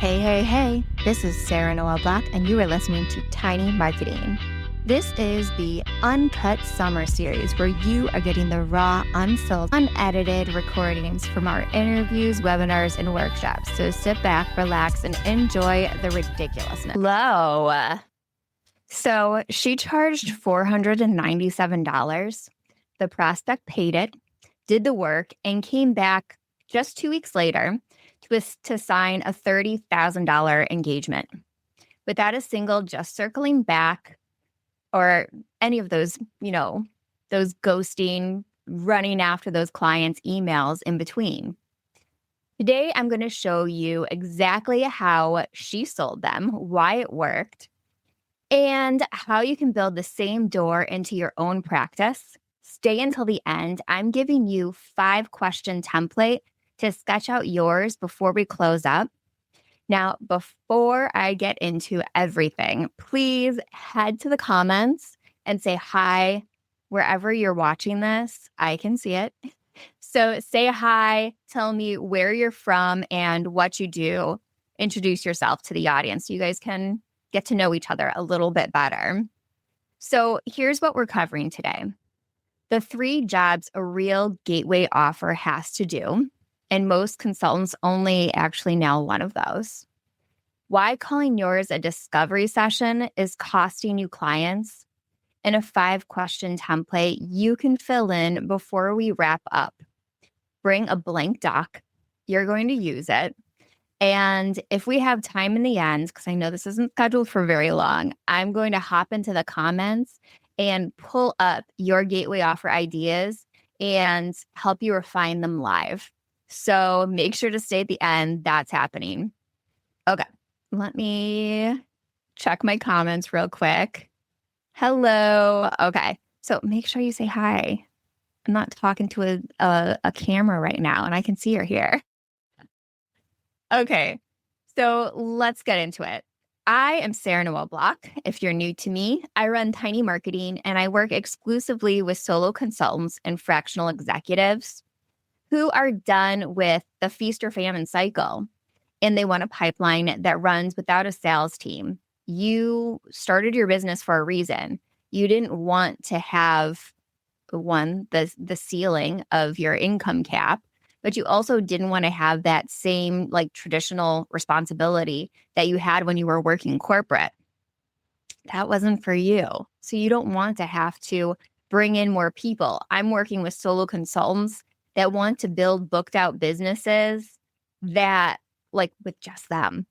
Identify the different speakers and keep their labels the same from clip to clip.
Speaker 1: Hey. This is Sarah Noel Black, and you are listening to Tiny Marketing. This is the Uncut Summer Series where you are getting the raw, unfiltered, unedited recordings from our interviews, webinars, and workshops. So sit back, relax, and enjoy the ridiculousness. Hello. So she charged $497. The prospect paid it, did the work, and came back just 2 weeks later to sign a $30,000 engagement. Without a single just circling back or any of those, those ghosting, running after those clients' emails in between. Today, I'm going to show you exactly how she sold them, why it worked, and how you can build the same door into your own practice. Stay until the end. I'm giving you 5-question template to sketch out yours before we close up. Now, before I get into everything, please head to the comments and say hi wherever you're watching this. I can see it. So say hi, tell me where you're from and what you do. Introduce yourself to the audience so you guys can get to know each other a little bit better. So here's what we're covering today. The 3 jobs a real gateway offer has to do. And most consultants only actually nail one of those. Why calling yours a discovery session is costing you clients, and a 5-question template you can fill in before we wrap up. Bring a blank doc. You're going to use it. And if we have time in the end, because I know this isn't scheduled for very long, I'm going to hop into the comments and pull up your gateway offer ideas and help you refine them live. So make sure to stay at the end. That's happening. Okay, let me check my comments real quick. Hello. Okay, so make sure you say hi. I'm not talking to a camera right now, and I can see you're here. Okay, so let's get into it. I am Sarah Noel Block. If you're new to me, I run Tiny Marketing, and I work exclusively with solo consultants and fractional executives who are done with the feast or famine cycle, and they want a pipeline that runs without a sales team. You started your business for a reason. You didn't want to have the ceiling of your income cap, but you also didn't want to have that same traditional responsibility that you had when you were working corporate. That wasn't for you. So you don't want to have to bring in more people. I'm working with solo consultants that want to build booked out businesses that with just them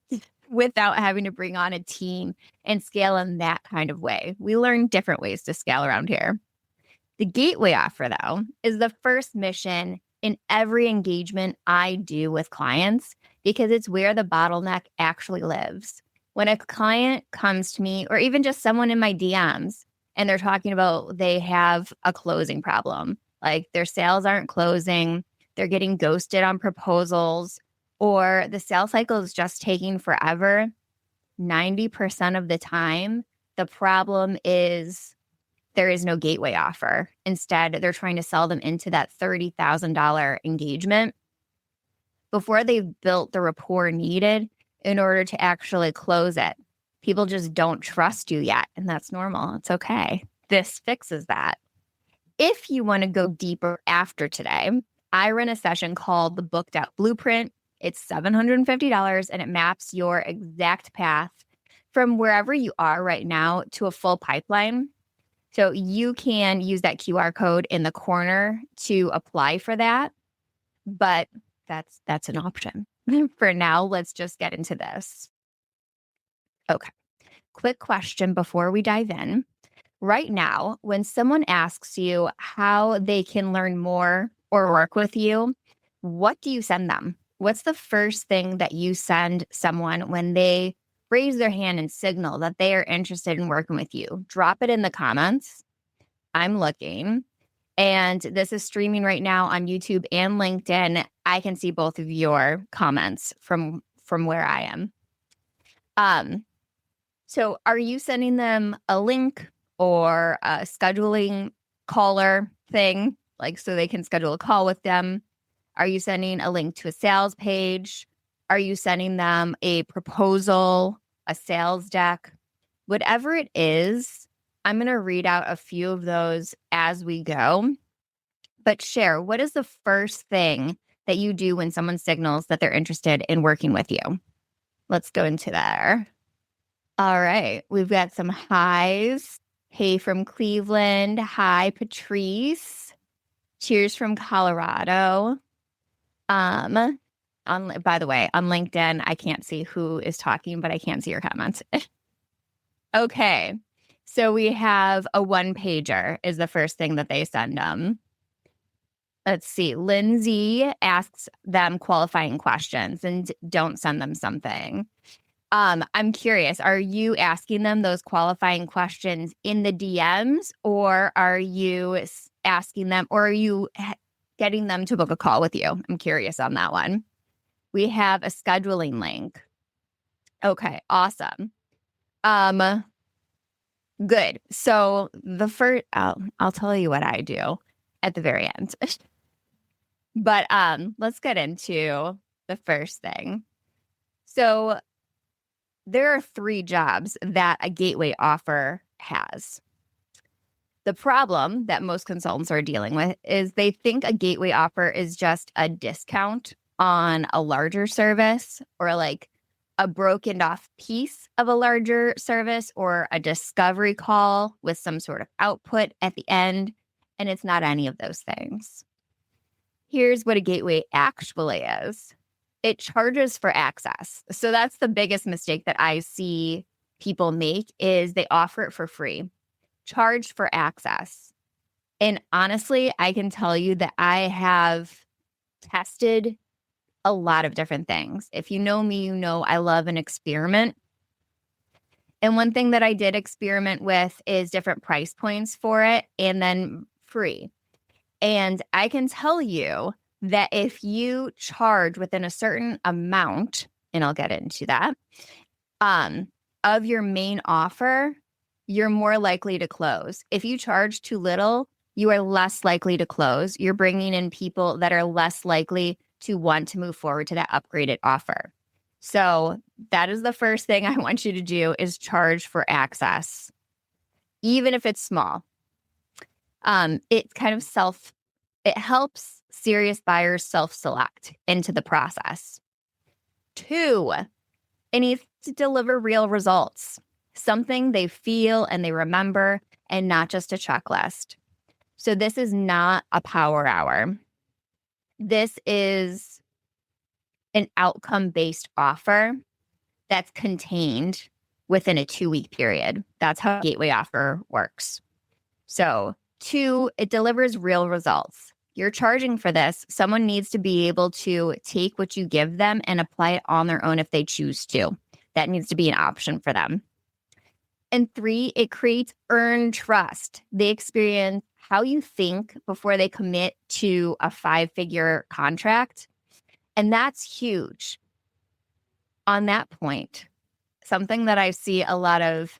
Speaker 1: without having to bring on a team and scale in that kind of way. We learn different ways to scale around here. The gateway offer, though, is the first mission in every engagement I do with clients because it's where the bottleneck actually lives. When a client comes to me, or even just someone in my DMs, and they're talking about they have a closing problem, like their sales aren't closing, they're getting ghosted on proposals, or the sales cycle is just taking forever, 90% of the time, the problem is there is no gateway offer. Instead, they're trying to sell them into that $30,000 engagement before they've built the rapport needed in order to actually close it. People just don't trust you yet, and that's normal. It's okay. This fixes that. If you want to go deeper after today, I run a session called the Booked Out Blueprint. It's $750, and it maps your exact path from wherever you are right now to a full pipeline. So you can use that QR code in the corner to apply for that, but that's an option. For now, let's just get into this. Okay, quick question before we dive in. Right now, when someone asks you how they can learn more or work with you, what do you send them? What's the first thing that you send someone when they raise their hand and signal that they are interested in working with you? Drop it in the comments. I'm looking. And this is streaming right now on YouTube and LinkedIn. I can see both of your comments from where I am. So are you sending them a link or a scheduling caller thing, so they can schedule a call with them? Are you sending a link to a sales page? Are you sending them a proposal, a sales deck? Whatever it is, I'm going to read out a few of those as we go. But share, what is the first thing that you do when someone signals that they're interested in working with you? Let's go into there. All right. We've got some highs. Hey from Cleveland. Hi, Patrice. Cheers from Colorado. By the way, on LinkedIn, I can't see who is talking, but I can see your comments. Okay. So we have a one pager is the first thing that they send them. Let's see. Lindsay asks them qualifying questions and don't send them something. I'm curious, are you asking them those qualifying questions in the DMs, or are you asking them, or are you getting them to book a call with you? I'm curious on that one. We have a scheduling link. Okay, awesome. Good. So the first, I'll tell you what I do at the very end. But let's get into the first thing. So there are 3 jobs that a gateway offer has. The problem that most consultants are dealing with is they think a gateway offer is just a discount on a larger service, or like a broken off piece of a larger service, or a discovery call with some sort of output at the end. And it's not any of those things. Here's what a gateway actually is. It charges for access. So that's the biggest mistake that I see people make, is they offer it for free. Charge for access. And honestly, I can tell you that I have tested a lot of different things. If you know me, you know I love an experiment. And one thing that I did experiment with is different price points for it, and then free. And I can tell you that if you charge within a certain amount, and I'll get into that, of your main offer, you're more likely to close. If you charge too little, you are less likely to close. You're bringing in people that are less likely to want to move forward to that upgraded offer. So that is the first thing I want you to do, is charge for access, even if it's small. It's kind of it helps serious buyers self-select into the process. 2, it needs to deliver real results, something they feel and they remember, and not just a checklist. So this is not a power hour. This is an outcome-based offer that's contained within a 2-week period. That's how a gateway offer works. So 2, it delivers real results. You're charging for this. Someone needs to be able to take what you give them and apply it on their own if they choose to. That needs to be an option for them. And 3, it creates earned trust. They experience how you think before they commit to a 5-figure contract. And that's huge. On that point, something that I see a lot of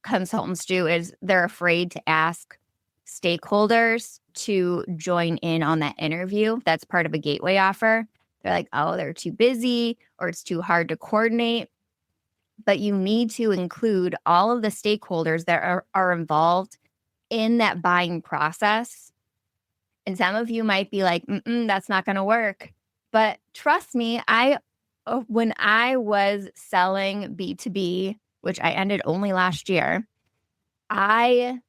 Speaker 1: consultants do is they're afraid to ask stakeholders to join in on that interview. That's part of a gateway offer. They're like, oh, they're too busy, or it's too hard to coordinate. But you need to include all of the stakeholders that are involved in that buying process. And some of you might be like, that's not going to work. But trust me, when I was selling B2B, which I ended only last year, I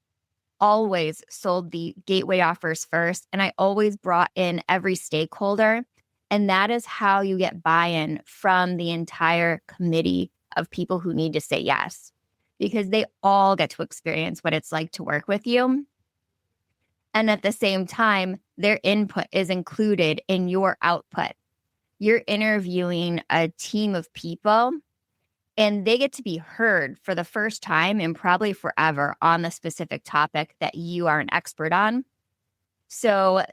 Speaker 1: always sold the gateway offers first, and I always brought in every stakeholder. And that is how you get buy-in from the entire committee of people who need to say yes, because they all get to experience what it's like to work with you. And at the same time, their input is included in your output. You're interviewing a team of people, and they get to be heard for the first time and probably forever on the specific topic that you are an expert on. So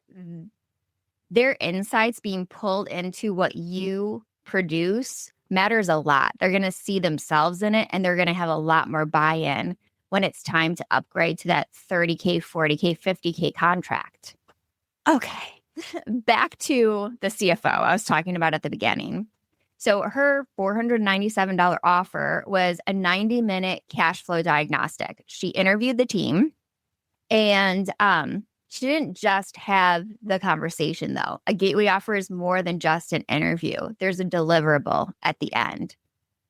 Speaker 1: their insights being pulled into what you produce matters a lot. They're going to see themselves in it, and they're going to have a lot more buy-in when it's time to upgrade to that $30K, $40K, $50K contract. Okay, back to the CFO I was talking about at the beginning. So her $497 offer was a 90-minute cash flow diagnostic. She interviewed the team and she didn't just have the conversation, though. A gateway offer is more than just an interview. There's a deliverable at the end.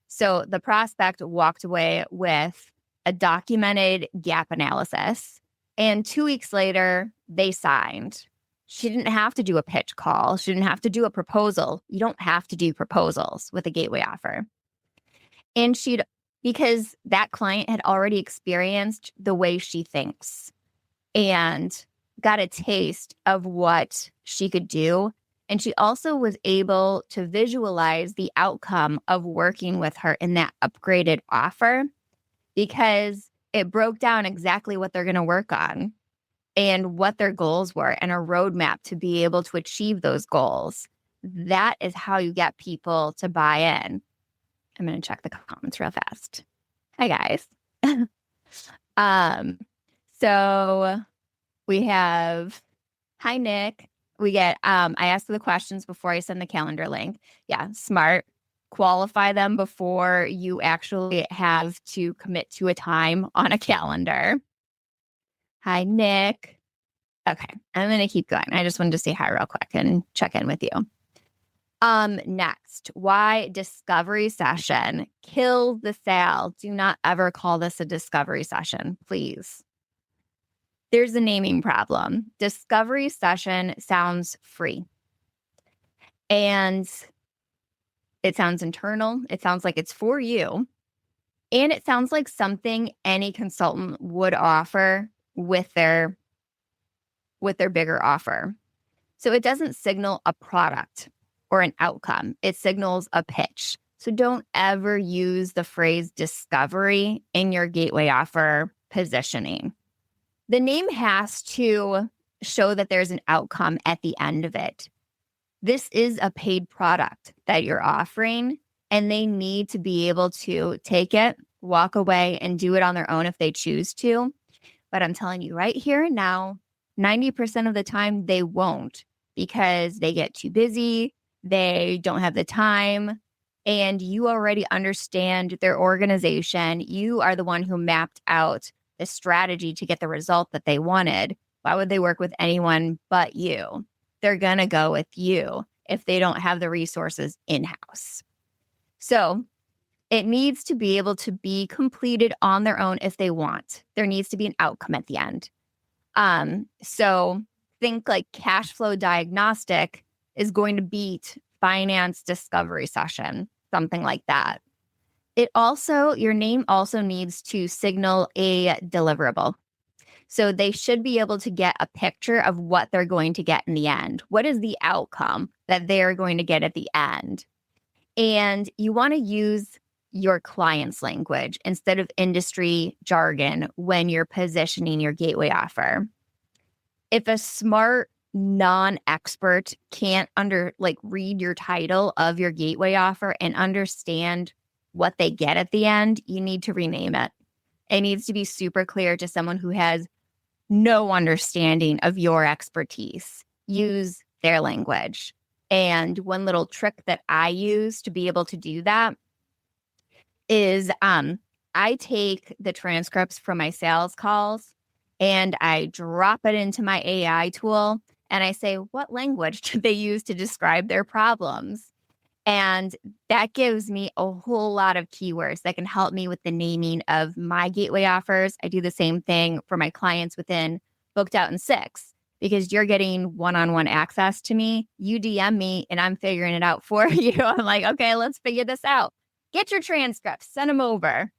Speaker 1: So the prospect walked away with a documented gap analysis, and 2 weeks later, they signed. She didn't have to do a pitch call. She didn't have to do a proposal. You don't have to do proposals with a gateway offer. And because that client had already experienced the way she thinks and got a taste of what she could do. And she also was able to visualize the outcome of working with her in that upgraded offer because it broke down exactly what they're going to work on and what their goals were and a roadmap to be able to achieve those goals. That is how you get people to buy in. I'm going to check the comments real fast. Hi, guys. So we have, hi, Nick. We get, I ask the questions before I send the calendar link. Yeah, smart. Qualify them before you actually have to commit to a time on a calendar. Hi, Nick. Okay, I'm going to keep going. I just wanted to say hi real quick and check in with you. Next, why discovery session kills the sale? Do not ever call this a discovery session, please. There's a naming problem. Discovery session sounds free. And it sounds internal. It sounds like it's for you. And it sounds like something any consultant would offer with their bigger offer. So it doesn't signal a product or an outcome. It signals a pitch. So don't ever use the phrase discovery in your gateway offer positioning. The name has to show that there's an outcome at the end of it. This is a paid product that you're offering, and they need to be able to take it, walk away, and do it on their own if they choose to. But I'm telling you right here and now, 90% of the time they won't because they get too busy, they don't have the time, and you already understand their organization. You are the one who mapped out the strategy to get the result that they wanted. Why would they work with anyone but you? They're going to go with you if they don't have the resources in-house. So it needs to be able to be completed on their own if they want. There needs to be an outcome at the end. So think like cash flow diagnostic is going to beat finance discovery session, something like that. Your name also needs to signal a deliverable. So they should be able to get a picture of what they're going to get in the end. What is the outcome that they're going to get at the end? And you want to use your client's language instead of industry jargon when you're positioning your gateway offer. If a smart non-expert can't read your title of your gateway offer and understand what they get at the end, you need to rename it. It needs to be super clear to someone who has no understanding of your expertise. Use their language. And one little trick that I use to be able to do that is I take the transcripts from my sales calls and I drop it into my AI tool and I say, what language did they use to describe their problems? And that gives me a whole lot of keywords that can help me with the naming of my gateway offers. I do the same thing for my clients within Booked Out in 6, because you're getting one-on-one access to me. You DM me and I'm figuring it out for you. I'm like, okay, let's figure this out. Get your transcripts, send them over.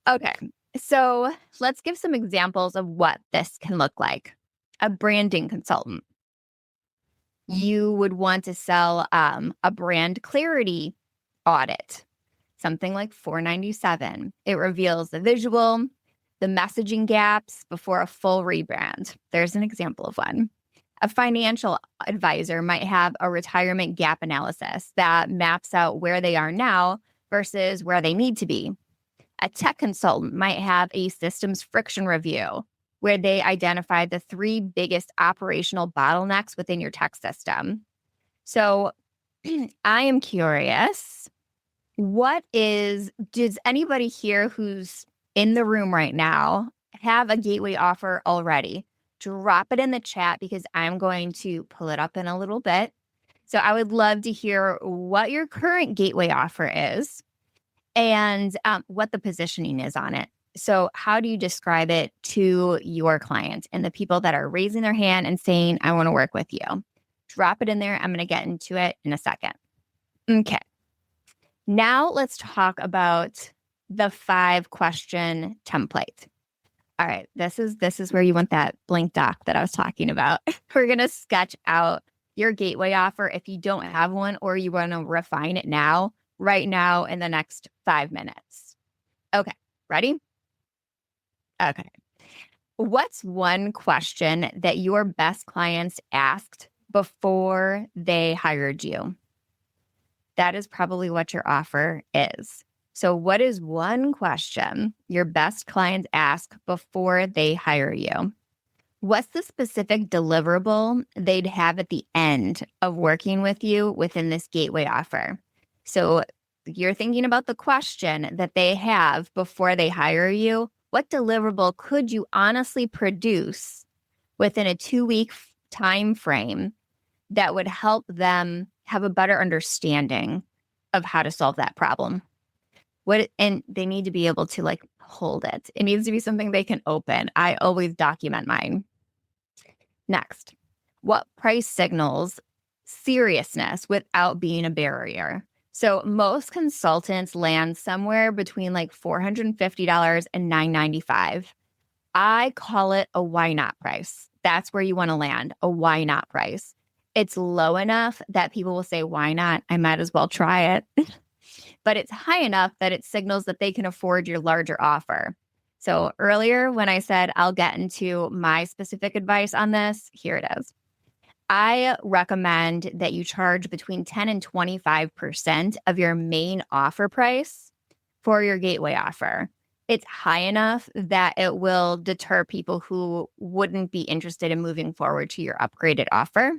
Speaker 1: Okay, so let's give some examples of what this can look like. A branding consultant. You would want to sell a brand clarity audit, something like $497. It reveals the visual, the messaging gaps before a full rebrand. There's an example of one. A financial advisor might have a retirement gap analysis that maps out where they are now versus where they need to be. A tech consultant might have a systems friction review where they identify the 3 biggest operational bottlenecks within your tech system. So I am curious, does anybody here who's in the room right now have a gateway offer already? Drop it in the chat because I'm going to pull it up in a little bit. So I would love to hear what your current gateway offer is and what the positioning is on it. So how do you describe it to your clients and the people that are raising their hand and saying, I want to work with you? Drop it in there. I'm going to get into it in a second. Okay. Now let's talk about the 5-question template. All right, this is where you want that blank doc that I was talking about. We're going to sketch out your gateway offer if you don't have one or you want to refine it right now in the next 5 minutes. Okay, ready? Okay. What's one question that your best clients asked before they hired you? That is probably what your offer is. So what is one question your best clients ask before they hire you? What's the specific deliverable they'd have at the end of working with you within this gateway offer? So you're thinking about the question that they have before they hire you. What deliverable could you honestly produce within a 2-week time frame that would help them have a better understanding of how to solve that problem? And they need to be able to hold it. It needs to be something they can open. I always document mine. Next, what price signals seriousness without being a barrier? So most consultants land somewhere between $450 and $995. I call it a why not price. That's where you want to land, a why not price. It's low enough that people will say, why not? I might as well try it. But it's high enough that it signals that they can afford your larger offer. So earlier when I said I'll get into my specific advice on this, here it is. I recommend that you charge between 10 and 25% of your main offer price for your gateway offer. It's high enough that it will deter people who wouldn't be interested in moving forward to your upgraded offer.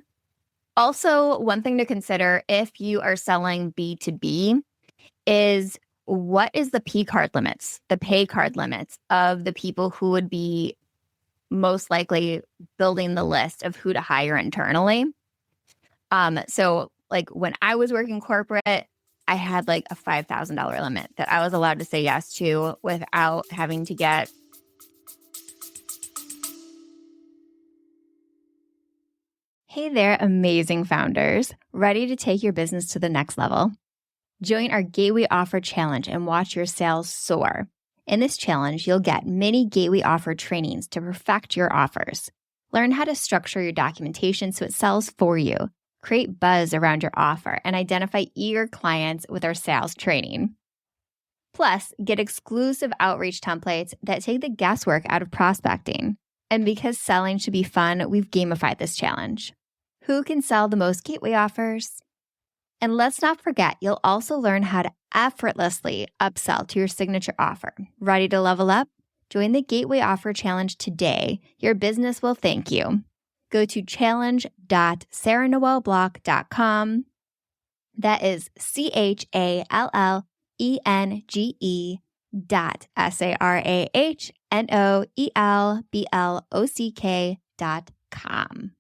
Speaker 1: Also, one thing to consider if you are selling B2B is what is the pay card limits of the people who would be most likely building the list of who to hire internally. So when I was working corporate, I had a $5,000 limit that I was allowed to say yes to without having to get. Hey there, amazing founders, ready to take your business to the next level? Join our Gateway Offer Challenge and watch your sales soar. In this challenge, you'll get mini Gateway Offer trainings to perfect your offers. Learn how to structure your documentation so it sells for you. Create buzz around your offer and identify eager clients with our sales training. Plus, get exclusive outreach templates that take the guesswork out of prospecting. And because selling should be fun, we've gamified this challenge. Who can sell the most gateway offers? And let's not forget, you'll also learn how to effortlessly upsell to your signature offer. Ready to level up? Join the Gateway Offer Challenge today. Your business will thank you. Go to challenge.sarahnoelblock.com. That is CHALLENGE.SARAHNOELBLOCK.com.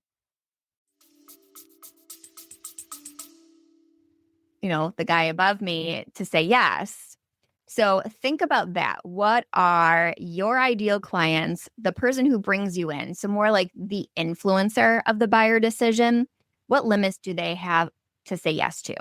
Speaker 1: The guy above me to say yes. So think about that. What are your ideal clients, the person who brings you in? So more like the influencer of the buyer decision. What limits do they have to say yes to?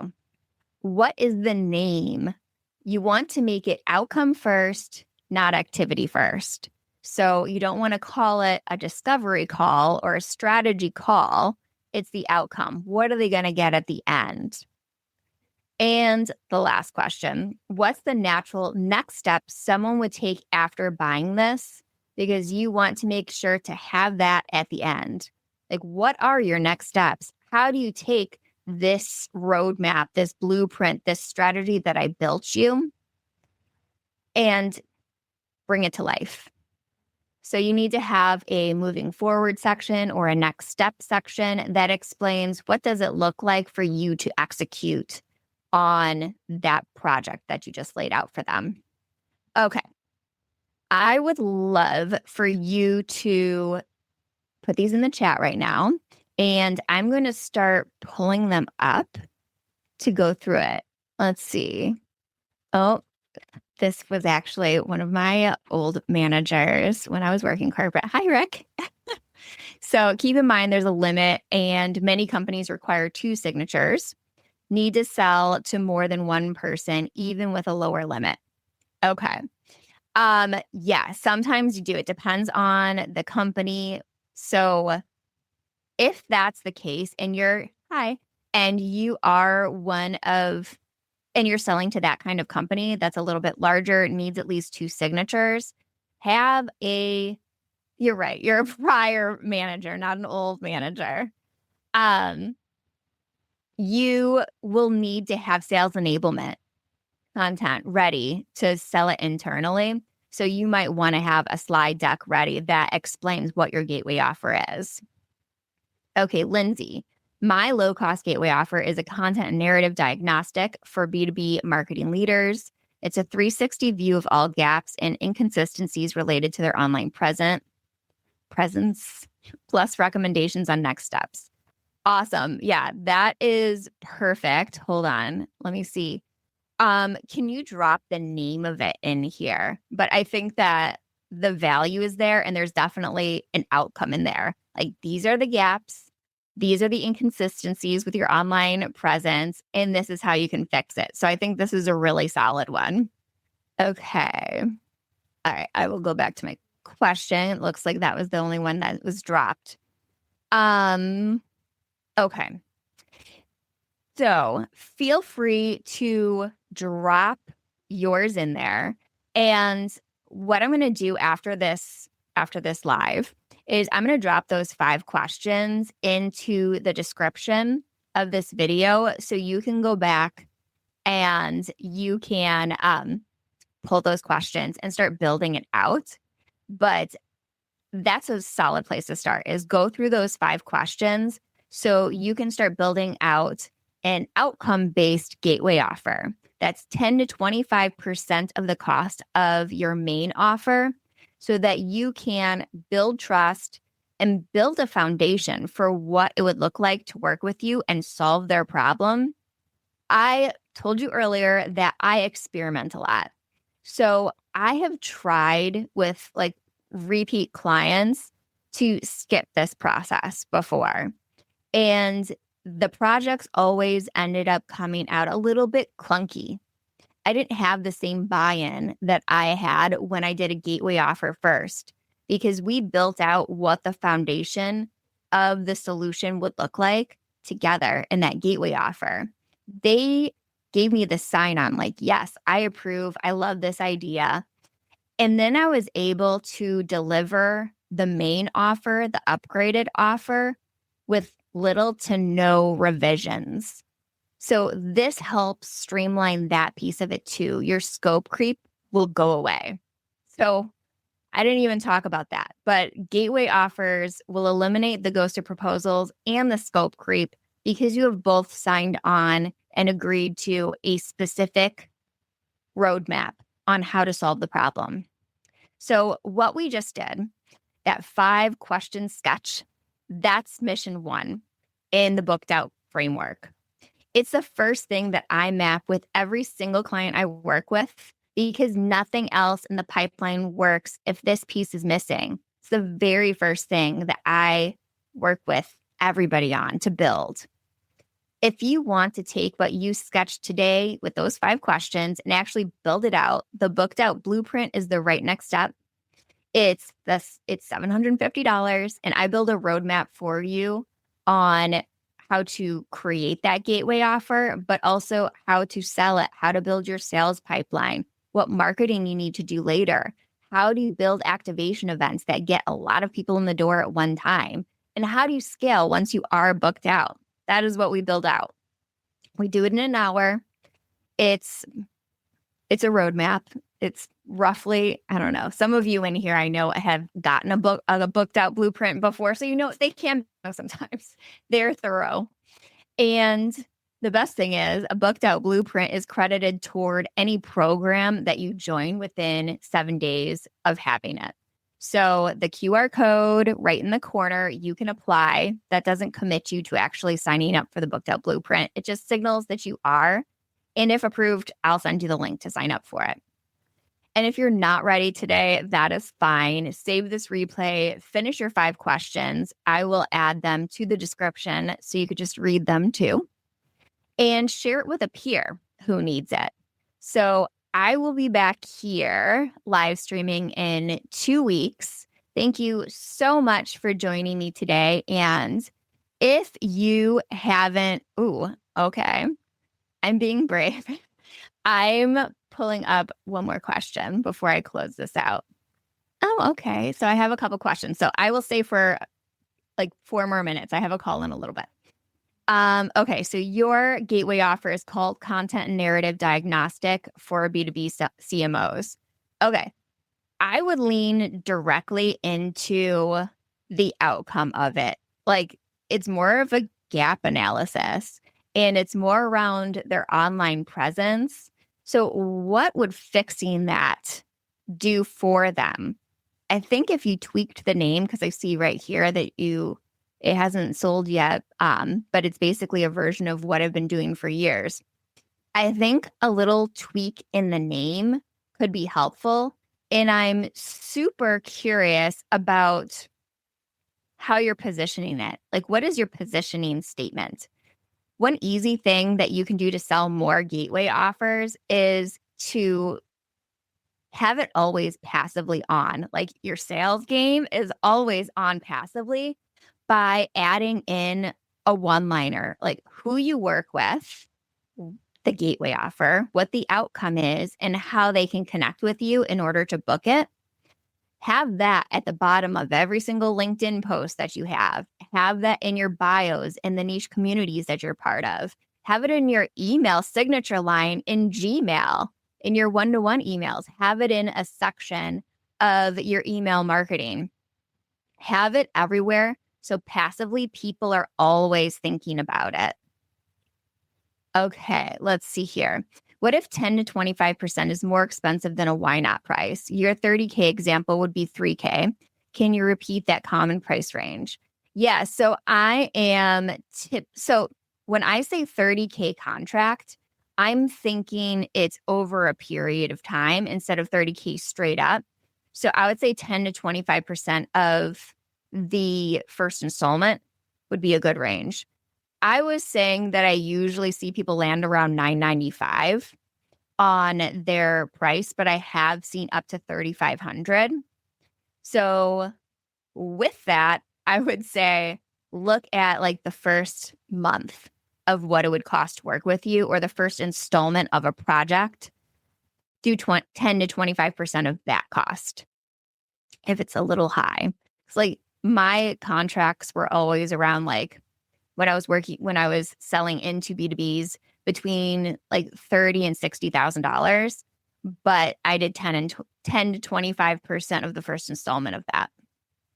Speaker 1: What is the name? You want to make it outcome first, not activity first. So you don't want to call it a discovery call or a strategy call. It's the outcome. What are they going to get at the end? And the last question, what's the natural next step someone would take after buying this? Because you want to make sure to have that at the end. What are your next steps? How do you take this roadmap, this blueprint, this strategy that I built you and bring it to life? So you need to have a moving forward section or a next step section that explains what does it look like for you to execute on that project that you just laid out for them. Okay. I would love for you to put these in the chat right now, and I'm going to start pulling them up to go through it. Let's see. Oh, this was actually one of my old managers when I was working corporate. Hi, Rick. So keep in mind there's a limit, and many companies require 2 signatures, need to sell to more than one person, even with a lower limit. Okay. Yeah, sometimes you do. It depends on the company. So if that's the case and you are and you're selling to that kind of company that's a little bit larger, needs at least 2 signatures, you're right, you're a prior manager, not an old manager. You will need to have sales enablement content ready to sell it internally. So you might want to have a slide deck ready that explains what your gateway offer is. Okay, Lindsay, my low-cost gateway offer is a content and narrative diagnostic for B2B marketing leaders. It's a 360 view of all gaps and inconsistencies related to their online presence, plus recommendations on next steps. Awesome. Yeah, that is perfect. Hold on. Let me see. Can you drop the name of it in here? But I think that the value is there and there's definitely an outcome in there. Like, these are the gaps. These are the inconsistencies with your online presence, and this is how you can fix it. So I think this is a really solid one. Okay. All right. I will go back to my question. It looks like that was the only one that was dropped. Okay. So feel free to drop yours in there. And what I'm going to do after this live is I'm going to drop those 5 questions into the description of this video so you can go back and you can pull those questions and start building it out. But that's a solid place to start, is go through those 5 questions so you can start building out an outcome-based gateway offer. That's 10 to 25% of the cost of your main offer so that you can build trust and build a foundation for what it would look like to work with you and solve their problem. I told you earlier that I experiment a lot. So I have tried with like repeat clients to skip this process before. And the projects always ended up coming out a little bit clunky. I didn't have the same buy-in that I had when I did a gateway offer first, because we built out what the foundation of the solution would look like together in that gateway offer. They gave me the sign on, like, yes, I approve. I love this idea. And then I was able to deliver the main offer, the upgraded offer, with little to no revisions. So this helps streamline that piece of it too. Your scope creep will go away. So I didn't even talk about that, but gateway offers will eliminate the ghosted proposals and the scope creep because you have both signed on and agreed to a specific roadmap on how to solve the problem. So what we just did, that 5 question sketch, that's mission 1 in the booked out framework. It's the first thing that I map with every single client I work with, because nothing else in the pipeline works if this piece is missing. It's the very first thing that I work with everybody on to build. If you want to take what you sketched today with those 5 questions and actually build it out, the booked out blueprint is the right next step. It's $750, and I build a roadmap for you on how to create that gateway offer, but also how to sell it, how to build your sales pipeline, what marketing you need to do later, how do you build activation events that get a lot of people in the door at one time, and how do you scale once you are booked out. That is what we build out. We do it in an hour. It's a roadmap. It's roughly, I don't know. Some of you in here I know have gotten a booked out blueprint before. So, they can sometimes. They're thorough. And the best thing is a booked out blueprint is credited toward any program that you join within 7 days of having it. So the QR code right in the corner, you can apply. That doesn't commit you to actually signing up for the booked out blueprint. It just signals that you are. And if approved, I'll send you the link to sign up for it. And if you're not ready today, that is fine. Save this replay, finish your 5 questions. I will add them to the description so you could just read them too. And share it with a peer who needs it. So I will be back here live streaming in 2 weeks. Thank you so much for joining me today. And if you haven't, I'm being brave. I'm pulling up one more question before I close this out. Oh, okay. So I have a couple questions. So I will stay for like 4 more minutes. I have a call in a little bit. Okay. So your gateway offer is called Content and Narrative Diagnostic for B2B CMOs. Okay. I would lean directly into the outcome of it. Like it's more of a gap analysis and it's more around their online presence. So what would fixing that do for them? I think if you tweaked the name, because I see right here that it hasn't sold yet, but it's basically a version of what I've been doing for years. I think a little tweak in the name could be helpful. And I'm super curious about how you're positioning it. Like, what is your positioning statement? One easy thing that you can do to sell more gateway offers is to have it always passively on. Like your sales game is always on passively by adding in a one-liner, like who you work with, the gateway offer, what the outcome is, and how they can connect with you in order to book it. Have that at the bottom of every single LinkedIn post that you have. Have that in your bios in the niche communities that you're part of. Have it in your email signature line in Gmail, in your one-to-one emails. Have it in a section of your email marketing. Have it everywhere so passively people are always thinking about it. Okay, let's see here. What if 10 to 25% is more expensive than a why not price? Your 30K example would be 3K. Can you repeat that common price range? Yeah, so so when I say 30K contract, I'm thinking it's over a period of time instead of 30K straight up. So I would say 10 to 25% of the first installment would be a good range. I was saying that I usually see people land around $995 on their price, but I have seen up to $3,500. So with that, I would say look at like the first month of what it would cost to work with you or the first installment of a project. Do 10 to 25% of that cost if it's a little high. It's like my contracts were always around like when I was selling into B2Bs between like $30,000 and $60,000, but I did 10 to 25% of the first installment of that.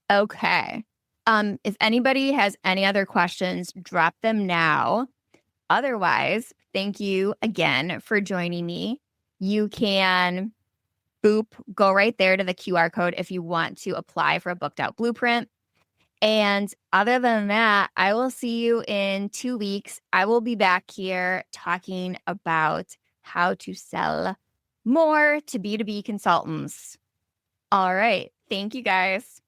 Speaker 1: Okay. If anybody has any other questions, drop them now. Otherwise, thank you again for joining me. You can go right there to the QR code if you want to apply for a booked out blueprint. And other than that, I will see you in 2 weeks. I will be back here talking about how to sell more to B2B consultants. All right. Thank you, guys.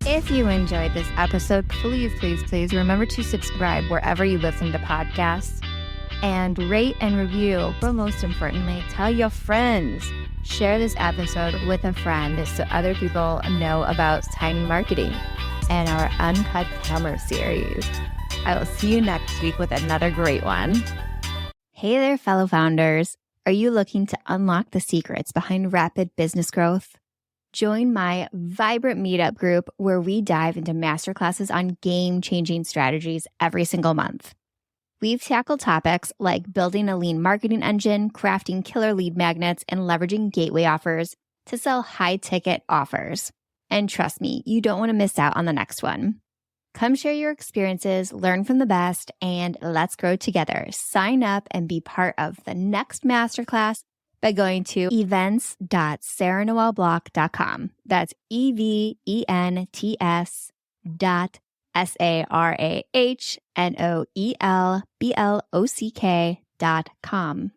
Speaker 1: If you enjoyed this episode, please remember to subscribe wherever you listen to podcasts and rate and review. But most importantly, tell your friends. Share this episode with a friend so other people know about Tiny Marketing and our Uncut Summer series. I will see you next week with another great one. Hey there, fellow founders. Are you looking to unlock the secrets behind rapid business growth? Join my vibrant meetup group where we dive into masterclasses on game-changing strategies every single month. We've tackled topics like building a lean marketing engine, crafting killer lead magnets, and leveraging gateway offers to sell high-ticket offers. And trust me, you don't want to miss out on the next one. Come share your experiences, learn from the best, and let's grow together. Sign up and be part of the next masterclass by going to events.sarahnoelblock.com. That's events.sarahnoelblock.com.